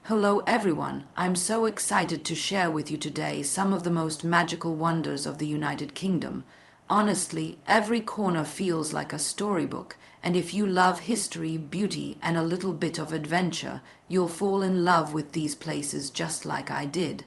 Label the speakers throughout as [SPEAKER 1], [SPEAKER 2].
[SPEAKER 1] Hello everyone, I'm so excited to share with you today some of the most magical wonders of the United Kingdom. Honestly, every corner feels like a storybook, and if you love history, beauty, and a little bit of adventure, you'll fall in love with these places just like I did.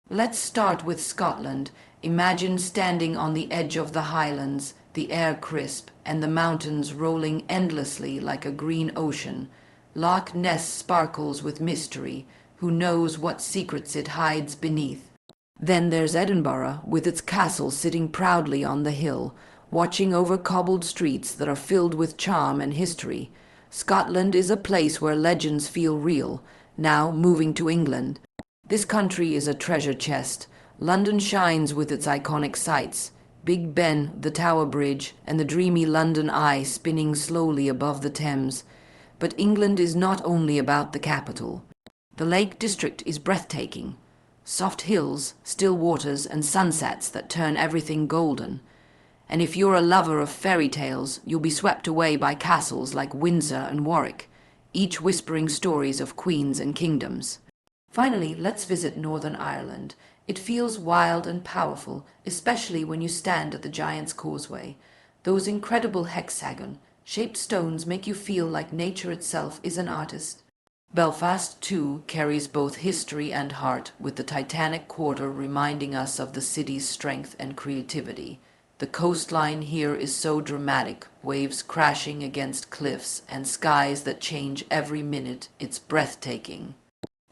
[SPEAKER 1] Let's start with Scotland. Imagine standing on the edge of the Highlands, the air crisp, and the mountains rolling endlessly like a green ocean. Loch Ness sparkles with mystery. Who knows what secrets it hides beneath? Then there's Edinburgh, with its castle sitting proudly on the hill, watching over cobbled streets that are filled with charm and history. Scotland is a place where legends feel real. Now, moving to England. This country is a treasure chest. London shines with its iconic sights. Big Ben, the Tower Bridge, and the dreamy London Eye spinning slowly above the Thames. But England is not only about the capital. The Lake District is breathtaking. Soft hills, still waters, and sunsets that turn everything golden. And if you're a lover of fairy tales, you'll be swept away by castles like Windsor and Warwick, each whispering stories of queens and kingdoms. Finally, let's visit Northern Ireland. It feels wild and powerful, especially when you stand at the Giant's Causeway. Those incredible hexagon-shaped stones make you feel like nature itself is an artist. Belfast, too, carries both history and heart, with the Titanic Quarter reminding us of the city's strength and creativity. The coastline here is so dramatic, waves crashing against cliffs and skies that change every minute. It's breathtaking.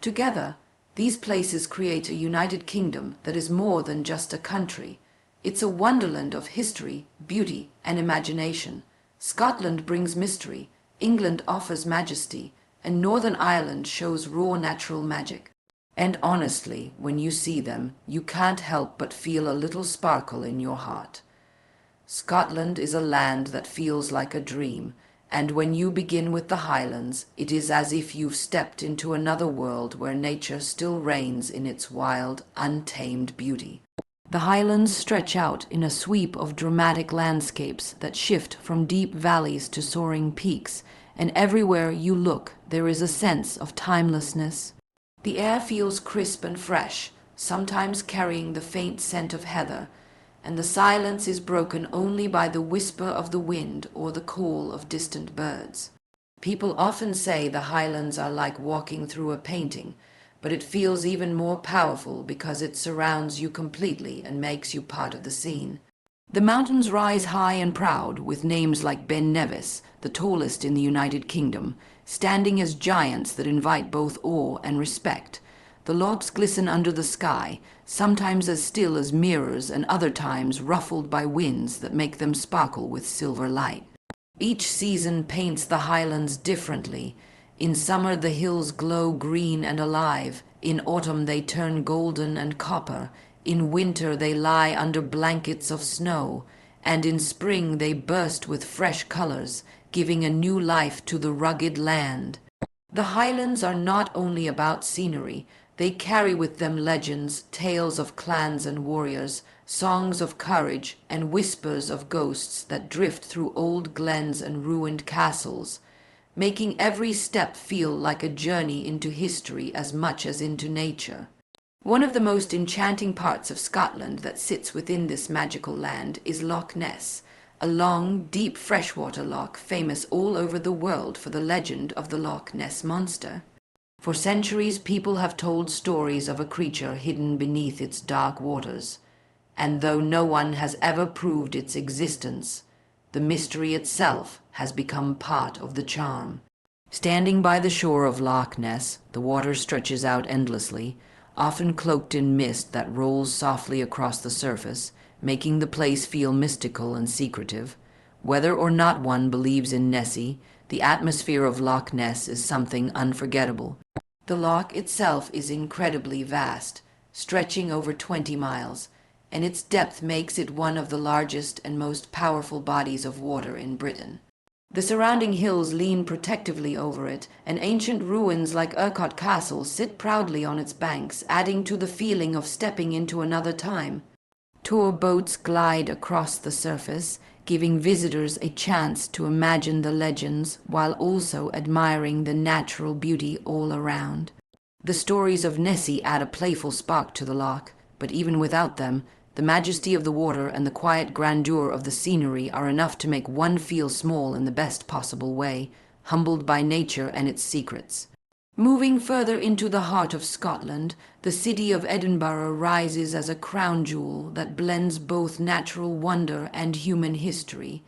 [SPEAKER 1] Together, these places create a United Kingdom that is more than just a country. It's a wonderland of history, beauty, and imagination. Scotland brings mystery, England offers majesty, and Northern Ireland shows raw natural magic. And honestly, when you see them, you can't help but feel a little sparkle in your heart. Scotland is a land that feels like a dream, and when you begin with the Highlands, it is as if you've stepped into another world where nature still reigns in its wild, untamed beauty. The Highlands stretch out in a sweep of dramatic landscapes that shift from deep valleys to soaring peaks, and everywhere you look, there is a sense of timelessness. The air feels crisp and fresh, sometimes carrying the faint scent of heather, and the silence is broken only by the whisper of the wind or the call of distant birds. People often say the Highlands are like walking through a painting, but it feels even more powerful because it surrounds you completely and makes you part of the scene. The mountains rise high and proud, with names like Ben Nevis, the tallest in the United Kingdom, standing as giants that invite both awe and respect. The lochs glisten under the sky, sometimes as still as mirrors and other times ruffled by winds that make them sparkle with silver light. Each season paints the Highlands differently. In summer the hills glow green and alive, in autumn they turn golden and copper, in winter they lie under blankets of snow, and in spring they burst with fresh colors, giving a new life to the rugged land. The Highlands are not only about scenery, they carry with them legends, tales of clans and warriors, songs of courage, and whispers of ghosts that drift through old glens and ruined castles, making every step feel like a journey into history as much as into nature. One of the most enchanting parts of Scotland that sits within this magical land is Loch Ness, a long, deep freshwater loch famous all over the world for the legend of the Loch Ness Monster. For centuries, people have told stories of a creature hidden beneath its dark waters, and though no one has ever proved its existence, the mystery itself has become part of the charm. Standing by the shore of Loch Ness, the water stretches out endlessly, often cloaked in mist that rolls softly across the surface, making the place feel mystical and secretive. Whether or not one believes in Nessie, the atmosphere of Loch Ness is something unforgettable. The loch itself is incredibly vast, stretching over 20 miles, and its depth makes it one of the largest and most powerful bodies of water in Britain. The surrounding hills lean protectively over it, and ancient ruins like Urquhart Castle sit proudly on its banks, adding to the feeling of stepping into another time. Tour boats glide across the surface, giving visitors a chance to imagine the legends while also admiring the natural beauty all around. The stories of Nessie add a playful spark to the loch, but even without them, the majesty of the water and the quiet grandeur of the scenery are enough to make one feel small in the best possible way, humbled by nature and its secrets. Moving further into the heart of Scotland, the city of Edinburgh rises as a crown jewel that blends both natural wonder and human history.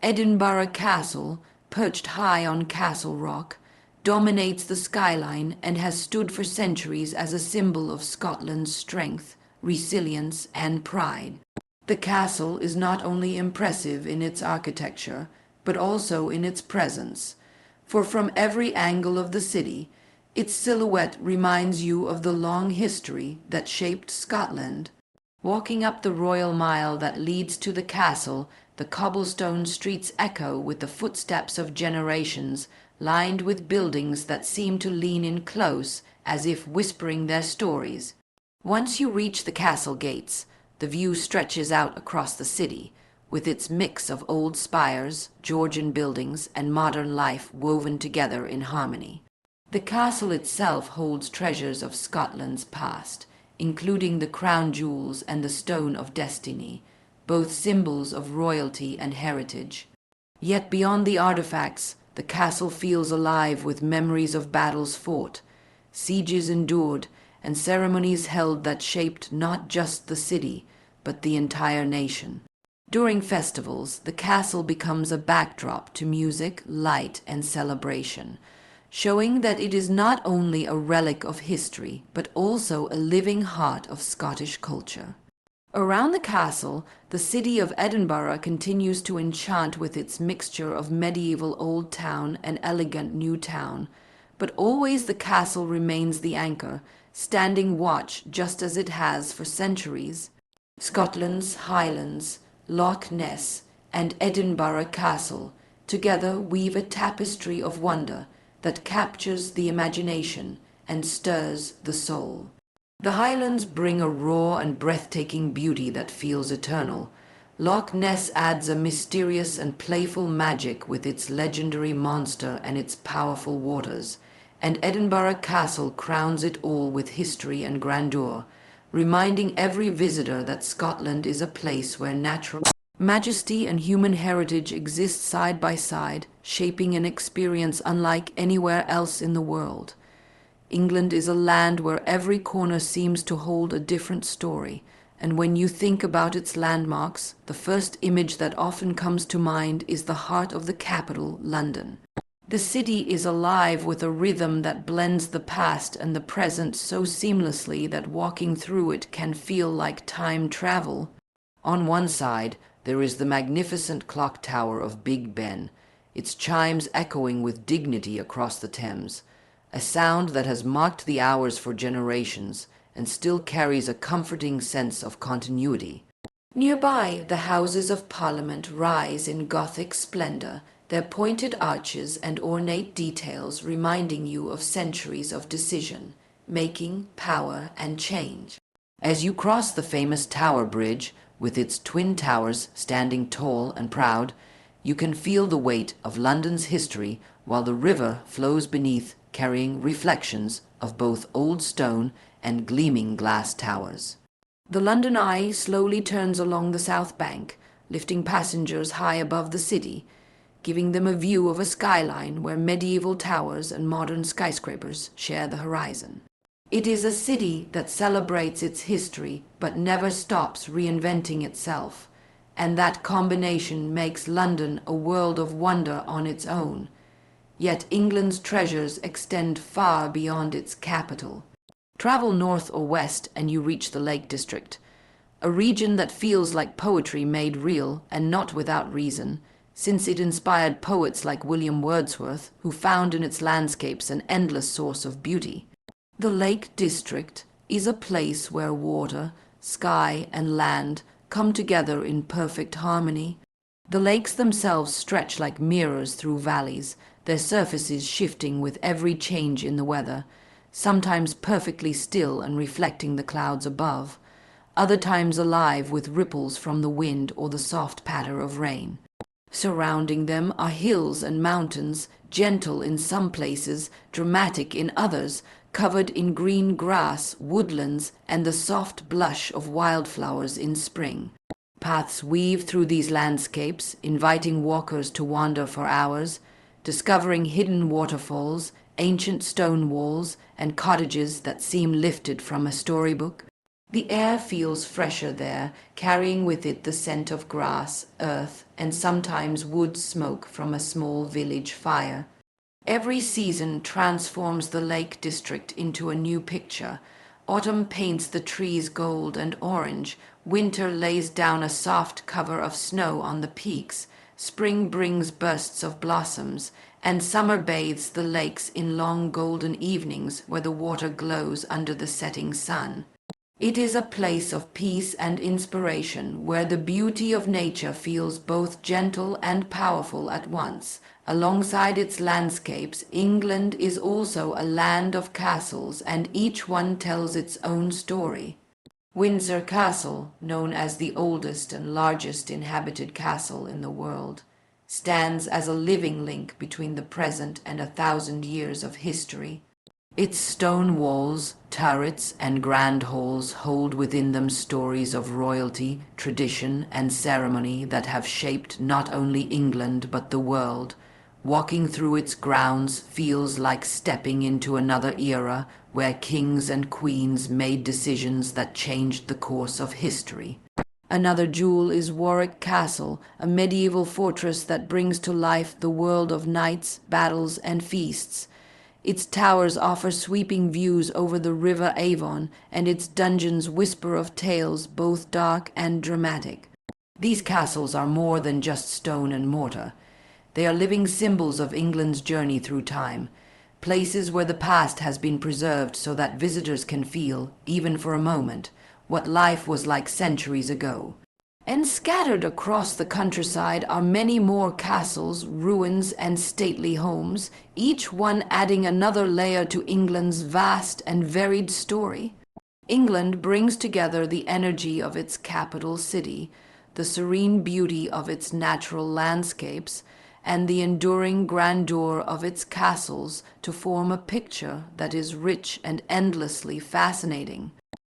[SPEAKER 1] Edinburgh Castle, perched high on Castle Rock, dominates the skyline and has stood for centuries as a symbol of Scotland's strength, resilience, and pride. The castle is not only impressive in its architecture, but also in its presence, for from every angle of the city, its silhouette reminds you of the long history that shaped Scotland. Walking up the Royal Mile that leads to the castle, the cobblestone streets echo with the footsteps of generations, lined with buildings that seem to lean in close, as if whispering their stories. Once you reach the castle gates, the view stretches out across the city, with its mix of old spires, Georgian buildings, and modern life woven together in harmony. The castle itself holds treasures of Scotland's past, including the crown jewels and the Stone of Destiny, both symbols of royalty and heritage. Yet beyond the artifacts, the castle feels alive with memories of battles fought, sieges endured, and ceremonies held that shaped not just the city, but the entire nation. During festivals, the castle becomes a backdrop to music, light, and celebration, showing that it is not only a relic of history, but also a living heart of Scottish culture. Around the castle, the city of Edinburgh continues to enchant with its mixture of medieval old town and elegant new town, but always the castle remains the anchor, standing watch just as it has for centuries. Scotland's Highlands, Loch Ness, and Edinburgh Castle together weave a tapestry of wonder that captures the imagination and stirs the soul. The Highlands bring a raw and breathtaking beauty that feels eternal. Loch Ness adds a mysterious and playful magic with its legendary monster and its powerful waters, and Edinburgh Castle crowns it all with history and grandeur, reminding every visitor that Scotland is a place where natural majesty and human heritage exist side by side, shaping an experience unlike anywhere else in the world. England is a land where every corner seems to hold a different story, and when you think about its landmarks, the first image that often comes to mind is the heart of the capital, London. The city is alive with a rhythm that blends the past and the present so seamlessly that walking through it can feel like time travel. On one side, there is the magnificent clock tower of Big Ben, its chimes echoing with dignity across the Thames, a sound that has marked the hours for generations and still carries a comforting sense of continuity. Nearby, the Houses of Parliament rise in Gothic splendor, their pointed arches and ornate details reminding you of centuries of decision, making, power, and change. As you cross the famous Tower Bridge, with its twin towers standing tall and proud, you can feel the weight of London's history while the river flows beneath, carrying reflections of both old stone and gleaming glass towers. The London Eye slowly turns along the south bank, lifting passengers high above the city, giving them a view of a skyline where medieval towers and modern skyscrapers share the horizon. It is a city that celebrates its history but never stops reinventing itself, and that combination makes London a world of wonder on its own. Yet England's treasures extend far beyond its capital. Travel north or west and you reach the Lake District, a region that feels like poetry made real and not without reason, since it inspired poets like William Wordsworth, who found in its landscapes an endless source of beauty. The Lake District is a place where water, sky, and land come together in perfect harmony. The lakes themselves stretch like mirrors through valleys, their surfaces shifting with every change in the weather, sometimes perfectly still and reflecting the clouds above, other times alive with ripples from the wind or the soft patter of rain. Surrounding them are hills and mountains, gentle in some places, dramatic in others, covered in green grass, woodlands, and the soft blush of wildflowers in spring. Paths weave through these landscapes, inviting walkers to wander for hours, discovering hidden waterfalls, ancient stone walls, and cottages that seem lifted from a storybook. The air feels fresher there, carrying with it the scent of grass, earth, and sometimes wood smoke from a small village fire. Every season transforms the Lake District into a new picture. Autumn paints the trees gold and orange. Winter lays down a soft cover of snow on the peaks. Spring brings bursts of blossoms, and summer bathes the lakes in long golden evenings where the water glows under the setting sun. It is a place of peace and inspiration where the beauty of nature feels both gentle and powerful at once. Alongside its landscapes, England is also a land of castles, and each one tells its own story. Windsor Castle, known as the oldest and largest inhabited castle in the world, stands as a living link between the present and 1,000 years of history. Its stone walls, turrets, and grand halls hold within them stories of royalty, tradition, and ceremony that have shaped not only England but the world. Walking through its grounds feels like stepping into another era where kings and queens made decisions that changed the course of history. Another jewel is Warwick Castle, a medieval fortress that brings to life the world of knights, battles, and feasts. Its towers offer sweeping views over the River Avon, and its dungeons whisper of tales both dark and dramatic. These castles are more than just stone and mortar. They are living symbols of England's journey through time, places where the past has been preserved so that visitors can feel, even for a moment, what life was like centuries ago. And scattered across the countryside are many more castles, ruins, and stately homes, each one adding another layer to England's vast and varied story. England brings together the energy of its capital city, the serene beauty of its natural landscapes, and the enduring grandeur of its castles to form a picture that is rich and endlessly fascinating.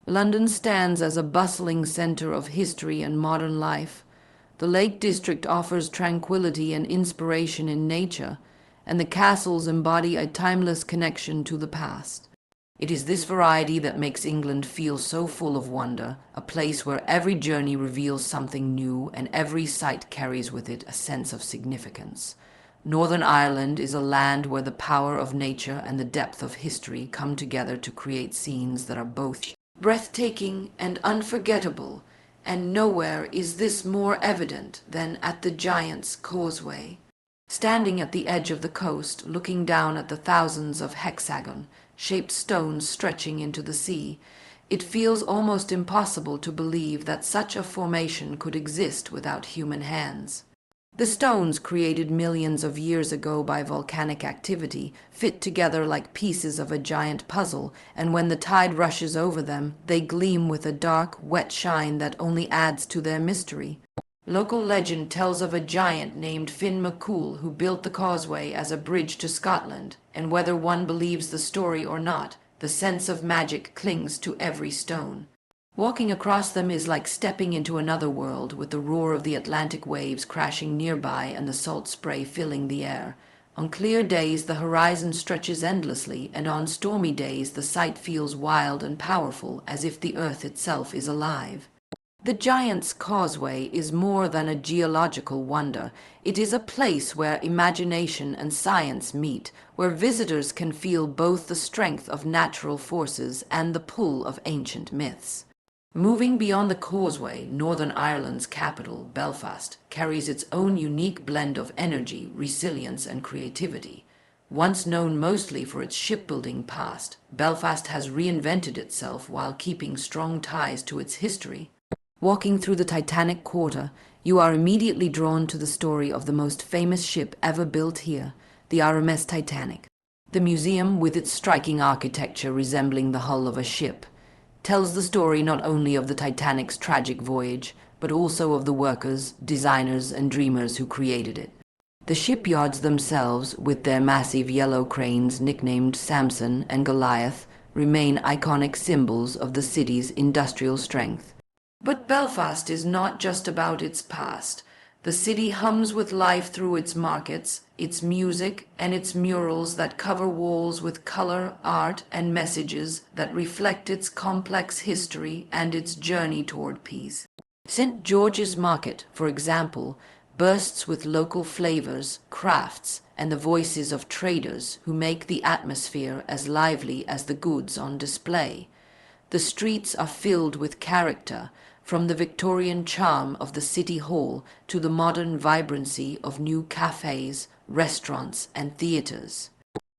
[SPEAKER 1] London stands as a bustling center of history and modern life. The Lake District offers tranquility and inspiration in nature, and the castles embody a timeless connection to the past. It is this variety that makes England feel so full of wonder, a place where every journey reveals something new and every sight carries with it a sense of significance. Northern Ireland is a land where the power of nature and the depth of history come together to create scenes that are both breathtaking and unforgettable, and nowhere is this more evident than at the Giant's Causeway. Standing at the edge of the coast, looking down at the thousands of hexagon-shaped stones stretching into the sea, it feels almost impossible to believe that such a formation could exist without human hands. The stones, created millions of years ago by volcanic activity, fit together like pieces of a giant puzzle, and when the tide rushes over them, they gleam with a dark, wet shine that only adds to their mystery. Local legend tells of a giant named Finn McCool who built the causeway as a bridge to Scotland, and whether one believes the story or not, the sense of magic clings to every stone. Walking across them is like stepping into another world, with the roar of the Atlantic waves crashing nearby and the salt spray filling the air. On clear days, the horizon stretches endlessly, and on stormy days, the sight feels wild and powerful, as if the earth itself is alive. The Giant's Causeway is more than a geological wonder. It is a place where imagination and science meet, where visitors can feel both the strength of natural forces and the pull of ancient myths. Moving beyond the causeway, Northern Ireland's capital, Belfast, carries its own unique blend of energy, resilience, and creativity. Once known mostly for its shipbuilding past, Belfast has reinvented itself while keeping strong ties to its history. Walking through the Titanic Quarter, you are immediately drawn to the story of the most famous ship ever built here, the RMS Titanic. The museum, with its striking architecture resembling the hull of a ship, tells the story not only of the Titanic's tragic voyage, but also of the workers, designers, and dreamers who created it. The shipyards themselves, with their massive yellow cranes nicknamed Samson and Goliath, remain iconic symbols of the city's industrial strength. But Belfast is not just about its past. The city hums with life through its markets, its music, and its murals that cover walls with color, art, and messages that reflect its complex history and its journey toward peace. St. George's Market, for example, bursts with local flavors, crafts, and the voices of traders who make the atmosphere as lively as the goods on display. The streets are filled with character, from the Victorian charm of the City Hall to the modern vibrancy of new cafes, restaurants, and theatres.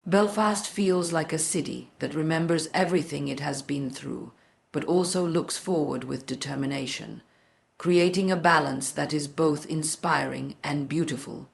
[SPEAKER 1] Belfast feels like a city that remembers everything it has been through, but also looks forward with determination, creating a balance that is both inspiring and beautiful.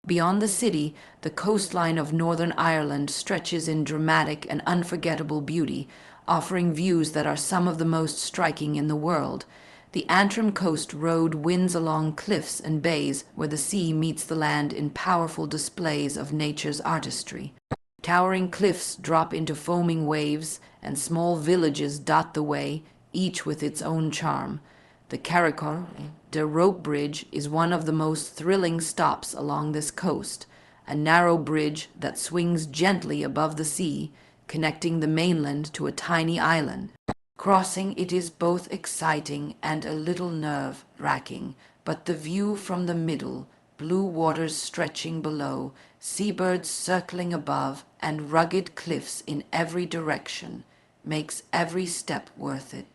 [SPEAKER 1] Beyond the city, the coastline of Northern Ireland stretches in dramatic and unforgettable beauty, offering views that are some of the most striking in the world. The Antrim Coast Road winds along cliffs and bays where the sea meets the land in powerful displays of nature's artistry. Towering cliffs drop into foaming waves, and small villages dot the way, each with its own charm. The Carrickor, the rope bridge, is one of the most thrilling stops along this coast, a narrow bridge that swings gently above the sea, connecting the mainland to a tiny island. Crossing it is both exciting and a little nerve-wracking, but the view from the middle, blue waters stretching below, seabirds circling above, and rugged cliffs in every direction, makes every step worth it.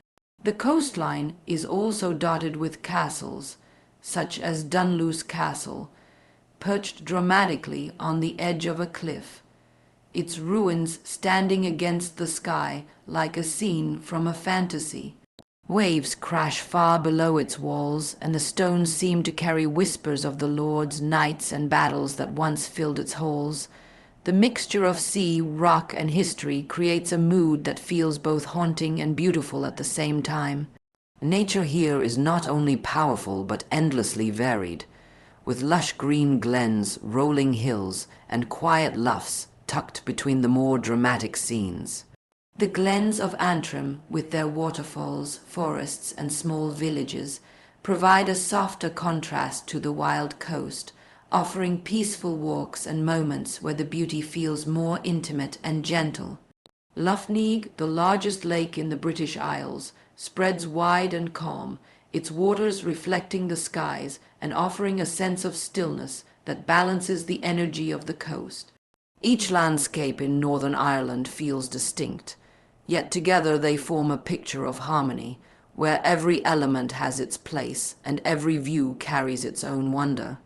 [SPEAKER 1] The coastline is also dotted with castles, such as Dunluce Castle, perched dramatically on the edge of a cliff, its ruins standing against the sky like a scene from a fantasy. Waves crash far below its walls, and the stones seem to carry whispers of the lords, knights, and battles that once filled its halls. The mixture of sea, rock, and history creates a mood that feels both haunting and beautiful at the same time. Nature here is not only powerful but endlessly varied, with lush green glens, rolling hills, and quiet loughs tucked between the more dramatic scenes. The glens of Antrim, with their waterfalls, forests, and small villages, provide a softer contrast to the wild coast, offering peaceful walks and moments where the beauty feels more intimate and gentle. Lough Neagh, the largest lake in the British Isles, spreads wide and calm, its waters reflecting the skies and offering a sense of stillness that balances the energy of the coast. Each landscape in Northern Ireland feels distinct, yet together they form a picture of harmony, where every element has its place and every view carries its own wonder.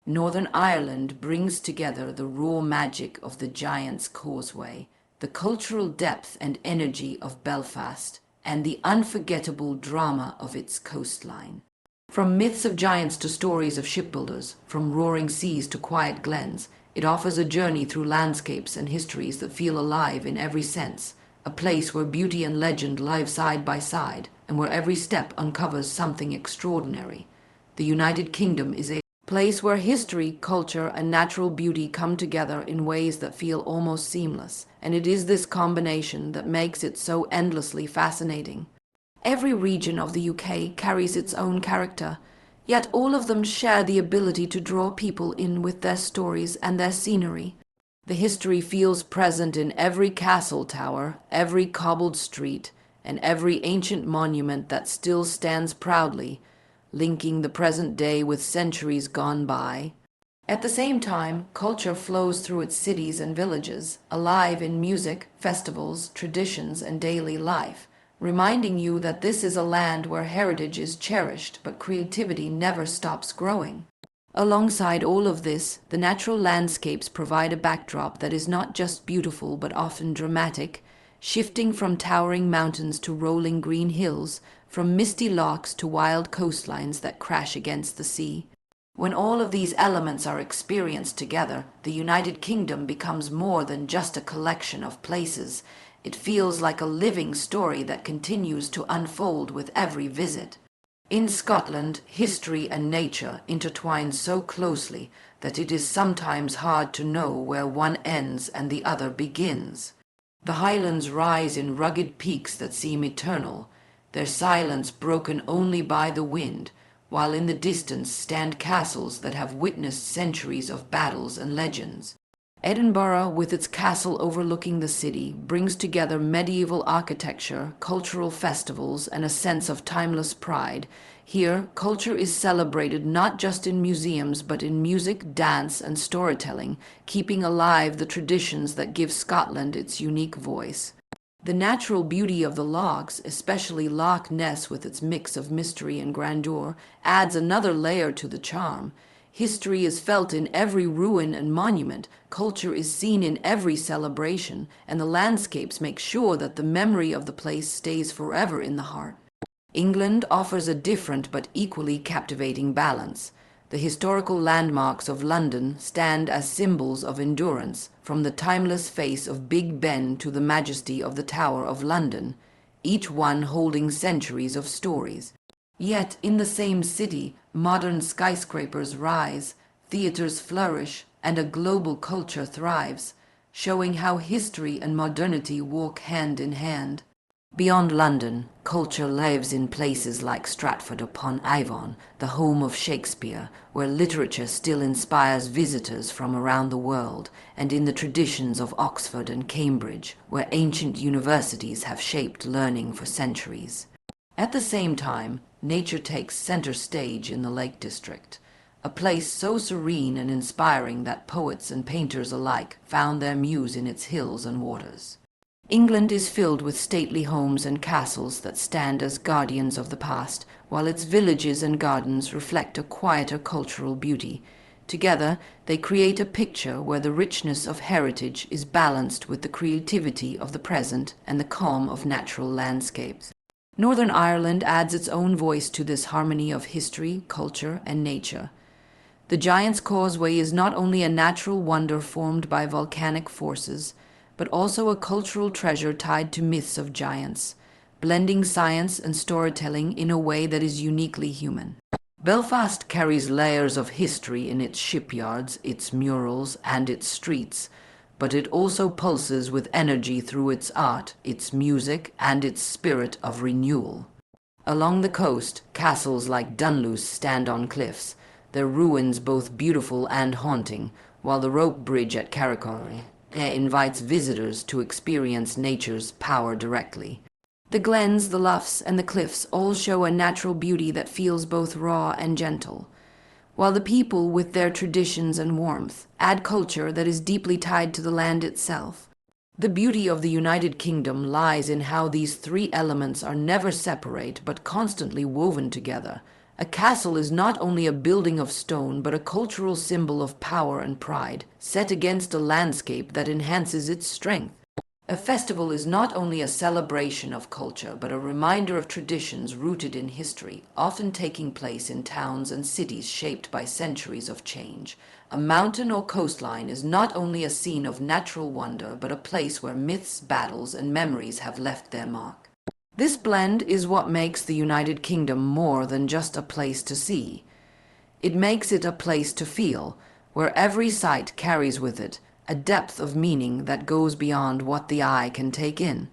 [SPEAKER 1] Northern Ireland brings together the raw magic of the Giant's Causeway, the cultural depth and energy of Belfast, and the unforgettable drama of its coastline. From myths of giants to stories of shipbuilders, from roaring seas to quiet glens, it offers a journey through landscapes and histories that feel alive in every sense, a place where beauty and legend live side by side, and where every step uncovers something extraordinary. The United Kingdom is a place where history, culture, and natural beauty come together in ways that feel almost seamless, and it is this combination that makes it so endlessly fascinating. Every region of the UK carries its own character, yet all of them share the ability to draw people in with their stories and their scenery. The history feels present in every castle tower, every cobbled street, and every ancient monument that still stands proudly, linking the present day with centuries gone by. At the same time, culture flows through its cities and villages, alive in music, festivals, traditions, and daily life, reminding you that this is a land where heritage is cherished but creativity never stops growing. Alongside all of this, the natural landscapes provide a backdrop that is not just beautiful but often dramatic, shifting from towering mountains to rolling green hills, from misty lochs to wild coastlines that crash against the sea. When all of these elements are experienced together, the United Kingdom becomes more than just a collection of places. It feels like a living story that continues to unfold with every visit. In Scotland, history and nature intertwine so closely that it is sometimes hard to know where one ends and the other begins. The Highlands rise in rugged peaks that seem eternal, their silence broken only by the wind, while in the distance stand castles that have witnessed centuries of battles and legends. Edinburgh, with its castle overlooking the city, brings together medieval architecture, cultural festivals, and a sense of timeless pride. Here, culture is celebrated not just in museums but in music, dance, and storytelling, keeping alive the traditions that give Scotland its unique voice. The natural beauty of the lochs, especially Loch Ness with its mix of mystery and grandeur, adds another layer to the charm. History is felt in every ruin and monument, culture is seen in every celebration, and the landscapes make sure that the memory of the place stays forever in the heart. England offers a different but equally captivating balance. The historical landmarks of London stand as symbols of endurance, from the timeless face of Big Ben to the majesty of the Tower of London, each one holding centuries of stories. Yet, in the same city, modern skyscrapers rise, theaters flourish, and a global culture thrives, showing how history and modernity walk hand in hand. Beyond London, culture lives in places like Stratford-upon-Avon, the home of Shakespeare, where literature still inspires visitors from around the world, and in the traditions of Oxford and Cambridge, where ancient universities have shaped learning for centuries. At the same time, nature takes center stage in the Lake District, a place so serene and inspiring that poets and painters alike found their muse in its hills and waters. England is filled with stately homes and castles that stand as guardians of the past, while its villages and gardens reflect a quieter cultural beauty. Together, they create a picture where the richness of heritage is balanced with the creativity of the present and the calm of natural landscapes. Northern Ireland adds its own voice to this harmony of history, culture, and nature. The Giant's Causeway is not only a natural wonder formed by volcanic forces, but also a cultural treasure tied to myths of giants, blending science and storytelling in a way that is uniquely human. Belfast carries layers of history in its shipyards, its murals, and its streets, but it also pulses with energy through its art, its music, and its spirit of renewal. Along the coast, castles like Dunluce stand on cliffs, their ruins both beautiful and haunting, while the rope bridge at Carrickfergus invites visitors to experience nature's power directly. The glens, the loughs, and the cliffs all show a natural beauty that feels both raw and gentle, while the people, with their traditions and warmth, add culture that is deeply tied to the land itself. The beauty of the United Kingdom lies in how these three elements are never separate but constantly woven together. A castle is not only a building of stone but a cultural symbol of power and pride, set against a landscape that enhances its strength. A festival is not only a celebration of culture, but a reminder of traditions rooted in history, often taking place in towns and cities shaped by centuries of change. A mountain or coastline is not only a scene of natural wonder, but a place where myths, battles, and memories have left their mark. This blend is what makes the United Kingdom more than just a place to see. It makes it a place to feel, where every sight carries with it a depth of meaning that goes beyond what the eye can take in.